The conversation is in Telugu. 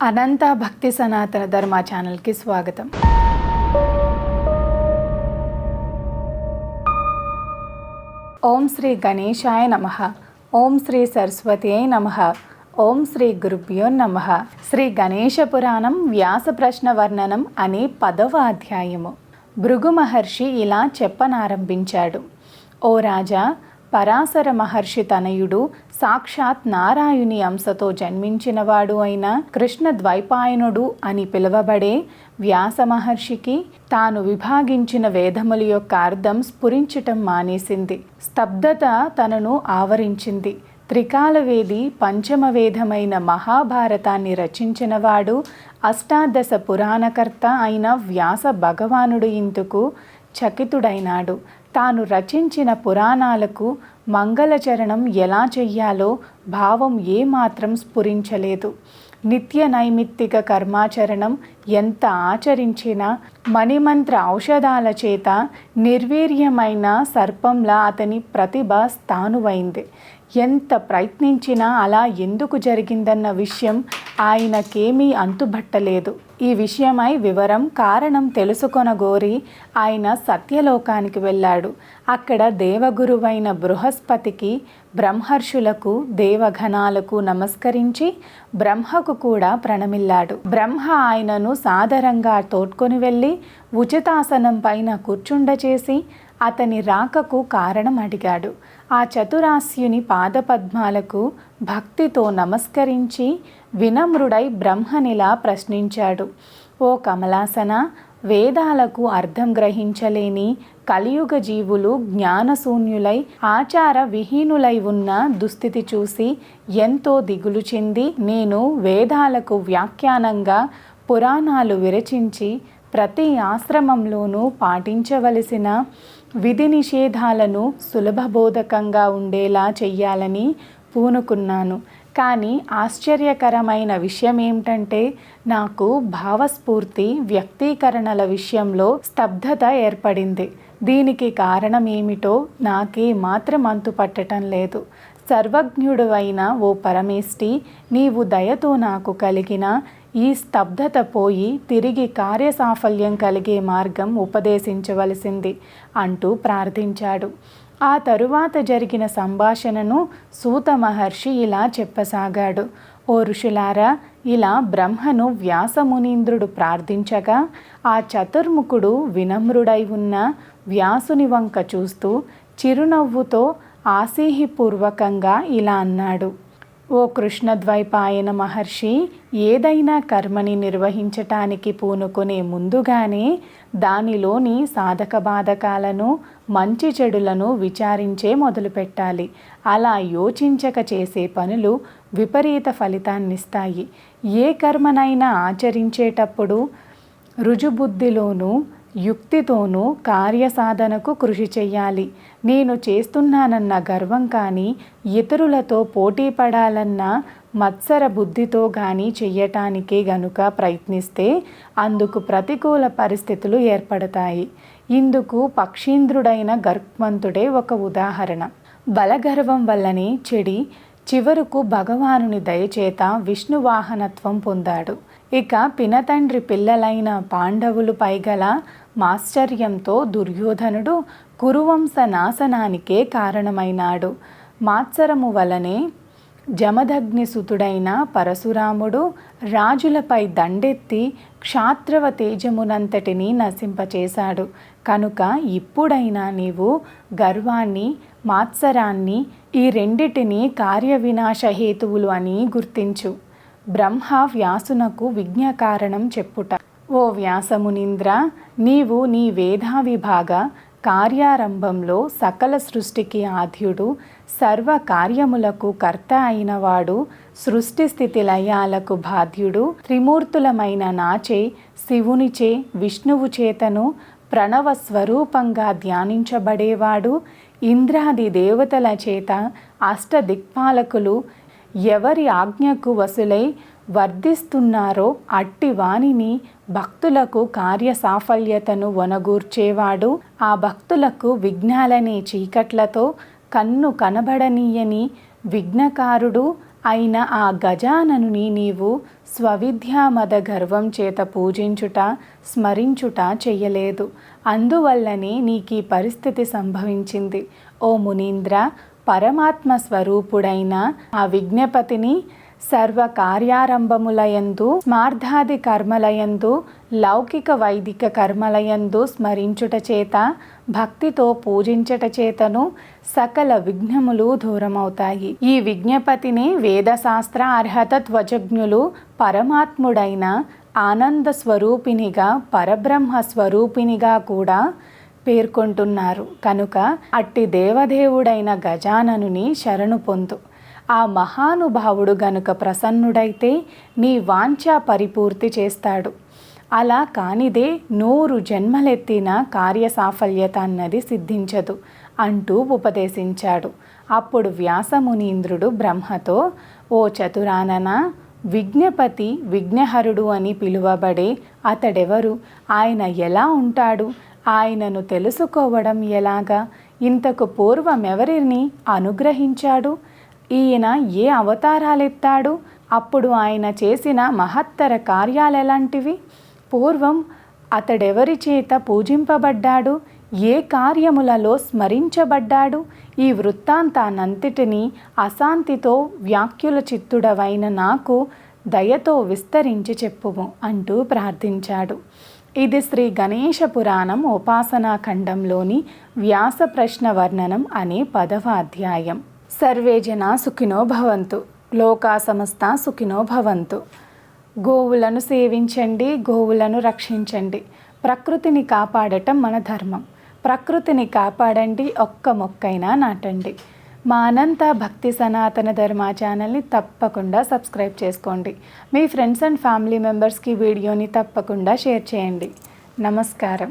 అనంత భక్తి సనాతన ధర్మ ఛానల్కి స్వాగతం. ఓం శ్రీ గణేశాయ నమః. ఓం శ్రీ సరస్వత్యై నమః. ఓం శ్రీ గురుభ్యో నమః. శ్రీ గణేశ పురాణం వ్యాస ప్రశ్న వర్ణనం అనే 10వ అధ్యాయము. భృగు మహర్షి ఇలా చెప్పనారంభించాడు. ఓ రాజా, పరాశర మహర్షి తనయుడు, సాక్షాత్ నారాయణి అంశతో జన్మించినవాడు అయిన కృష్ణ ద్వైపాయనుడు అని పిలువబడే వ్యాస మహర్షికి తాను విభాగించిన వేదముల యొక్క అర్థం స్ఫురించటం మానేసింది. స్తబ్దత తనను ఆవరించింది. త్రికాలవేది పంచమ వేదమైన మహాభారతాన్ని రచించినవాడు, అష్టాదశ పురాణకర్త అయిన వ్యాస భగవానుడు ఇందుకు చకితుడైనాడు. తాను రచించిన పురాణాలకు మంగళచరణం ఎలా చెయ్యాలో భావం ఏమాత్రం స్ఫురించలేదు. నిత్య నైమిత్తిక కర్మాచరణం ఎంత ఆచరించినా మణిమంత్ర ఔషధాల చేత నిర్వీర్యమైన సర్పంలా అతని ప్రతిభ స్థాణువైంది. ఎంత ప్రయత్నించినా అలా ఎందుకు జరిగిందన్న విషయం ఆయనకేమీ అంతుబట్టలేదు. ఈ విషయమై వివరం కారణం తెలుసుకొనగోరి ఆయన సత్యలోకానికి వెళ్ళాడు. అక్కడ దేవగురువైన బృహస్పతికి, బ్రహ్మర్షులకు, దేవగణాలకు నమస్కరించి బ్రహ్మకు కూడా ప్రణమిల్లాడు. బ్రహ్మ ఆయనను సాదరంగా తోడ్కొని వెళ్ళి ఉచితాసనం పైన కూర్చుండచేసి అతని రాకకు కారణం అడిగాడు. ఆ చతురాస్యుని పాదపద్మాలకు భక్తితో నమస్కరించి వినమ్రుడై బ్రహ్మనిలా ప్రశ్నించాడు. ఓ కమలాసన, వేదాలకు అర్థం గ్రహించలేని కలియుగ జీవులు జ్ఞానశూన్యులై ఆచార విహీనులై ఉన్న దుస్థితి చూసి ఎంతో దిగులు చెంది నేను వేదాలకు వ్యాఖ్యానంగా పురాణాలు విరచించి ప్రతి ఆశ్రమంలోనూ పాటించవలసిన విధి నిషేధాలను సులభబోధకంగా ఉండేలా చెయ్యాలని పూనుకున్నాను. కానీ ఆశ్చర్యకరమైన విషయం ఏమిటంటే నాకు భావస్ఫూర్తి వ్యక్తీకరణల విషయంలో స్తబ్దత ఏర్పడింది. దీనికి కారణం ఏమిటో నాకే మాత్రం అంతుపట్టడం లేదు. సర్వజ్ఞుడు అయిన ఓ పరమేష్టి, నీవు దయతో నాకు కలిగిన ఈ స్తబ్దత పోయి తిరిగి కార్యసాఫల్యం కలిగే మార్గం ఉపదేశించవలసింది అంటూ ప్రార్థించాడు. ఆ తరువాత జరిగిన సంభాషణను సూత మహర్షి ఇలా చెప్పసాగాడు. ఓ ఋషులారా, ఇలా బ్రహ్మను వ్యాసమునీంద్రుడు ప్రార్థించగా ఆ చతుర్ముఖుడు వినమ్రుడై ఉన్న వ్యాసుని వంక చూస్తూ చిరునవ్వుతో ఆసీహిపూర్వకంగా ఇలా అన్నాడు. ఓ కృష్ణద్వైపాయన మహర్షి, ఏదైనా కర్మని నిర్వహించటానికి పూనుకునే ముందుగానే దానిలోని సాధక బాధకాలను, మంచి చెడులను విచారించే మొదలుపెట్టాలి. అలా యోచించక చేసే పనులు విపరీత ఫలితాన్నిస్తాయి. ఏ కర్మనైనా ఆచరించేటప్పుడు రుజుబుద్ధిలోనూ యుక్తితోనూ కార్యసాధనకు కృషి చెయ్యాలి. నేను చేస్తున్నానన్న గర్వం కానీ, ఇతరులతో పోటీ పడాలన్న మత్సర బుద్ధితో కానీ చెయ్యటానికే గనుక ప్రయత్నిస్తే అందుకు ప్రతికూల పరిస్థితులు ఏర్పడతాయి. ఇందుకు పక్షీంద్రుడైన గర్వంతుడే ఒక ఉదాహరణ. బలగర్వం వల్లనే చెడి చివరకు భగవానుని దయచేత విష్ణువాహనత్వం పొందాడు. ఇక పినతండ్రి పిల్లలైన పాండవులు పైగల మాశ్చర్యంతో దుర్యోధనుడు కురువంశ నాశనానికే కారణమైనాడు. మాత్సరము వలనే జమదగ్నిసుతుడైన పరశురాముడు రాజులపై దండెత్తి క్షాత్రవ తేజమునంతటిని నశింపచేశాడు. కనుక ఇప్పుడైనా నీవు గర్వాన్ని, మాత్సరాన్ని, ఈ రెండిటిని కార్యవినాశ హేతువులు అని గుర్తించు. బ్రహ్మ వ్యాసునకు విజ్ఞకారణం చెప్పుట. ఓ వ్యాసమునీంద్ర, నీవు నీ వేదావిభాగ కార్యారంభంలో సకల సృష్టికి ఆద్యుడు, సర్వ కార్యములకు కర్త అయినవాడు, సృష్టి స్థితి లయాలకు బాధ్యుడు, త్రిమూర్తులమైన నాచే, శివునిచే, విష్ణువు చేతను ప్రణవ స్వరూపంగా ధ్యానించబడేవాడు, ఇంద్రాది దేవతల చేత అష్టదిక్పాలకులు ఎవరి ఆజ్ఞకు వసులై వర్ధిస్తున్నారో అట్టి వానిని భక్తులకు కార్యసాఫల్యతను వనగూర్చేవాడు, ఆ భక్తులకు విఘ్నాలనే చీకట్లతో కన్ను కనబడనీయని విఘ్నకారుడు, అయిన ఆ గజాననుని నీవు స్వవిద్యామద గర్వం చేత పూజించుట స్మరించుట చెయ్యలేదు. అందువల్లనే నీకీ పరిస్థితి సంభవించింది. ఓ మునీంద్ర, పరమాత్మ స్వరూపుడైన ఆ విజ్ఞపతిని సర్వకార్యారంభములయందు స్మార్థాది కర్మలయందు లౌకిక వైదిక కర్మలయందు స్మరించుట చేత భక్తితో పూజించట చేతను సకల విఘ్నములు దూరమవుతాయి. ఈ విజ్ఞపతిని వేదశాస్త్ర అర్హత ధ్వజజ్ఞులు పరమాత్ముడైన ఆనంద స్వరూపినిగా పరబ్రహ్మ స్వరూపినిగా కూడా పేర్కొంటున్నారు. కనుక అట్టి దేవదేవుడైన గజాననుని శరణు పొందు. ఆ మహానుభావుడు గనుక ప్రసన్నుడైతే నీ వాంఛ పరిపూర్తి చేస్తాడు. అలా కానిదే 100 జన్మలెత్తిన కార్యసాఫల్యత అన్నది సిద్ధించదు అంటూ ఉపదేశించాడు. అప్పుడు వ్యాసమునీంద్రుడు బ్రహ్మతో, ఓ చతురానన, విజ్ఞపతి విఘ్నహరుడు అని పిలువబడే అతడెవరు? ఆయన ఎలా ఉంటాడు? ఆయనను తెలుసుకోవడం ఎలాగా? ఇంతకు పూర్వమెవరిని అనుగ్రహించాడు? ఈయన ఏ అవతారాలెత్తాడు? అప్పుడు ఆయన చేసిన మహత్తర కార్యాలెలాంటివి? పూర్వం అతడెవరి చేత పూజింపబడ్డాడు? ఏ కార్యములలో స్మరించబడ్డాడు? ఈ వృత్తాంతానంతటినీ అశాంతితో వ్యాఖ్యుల చిత్తుడవైన నాకు దయతో విస్తరించి చెప్పుము అంటూ ప్రార్థించాడు. ఇది శ్రీ గణేశ పురాణం ఉపాసనా ఖండంలోని వ్యాస ప్రశ్న వర్ణనం అనే 10వ అధ్యాయం. సర్వే జనా సుఖినో భవంతు, లోకా సమస్త సుఖినో భవంతు. గోవులను సేవించండి, గోవులను రక్షించండి. ప్రకృతిని కాపాడటం మన ధర్మం. ప్రకృతిని కాపాడండి, ఒక్క మొక్కైనా నాటండి. మా అనంత భక్తి సనాతన ధర్మ ఛానల్ని తప్పకుండా సబ్స్క్రైబ్ చేసుకోండి. మీ ఫ్రెండ్స్ అండ్ ఫ్యామిలీ మెంబర్స్కి వీడియోని తప్పకుండా షేర్ చేయండి. నమస్కారం.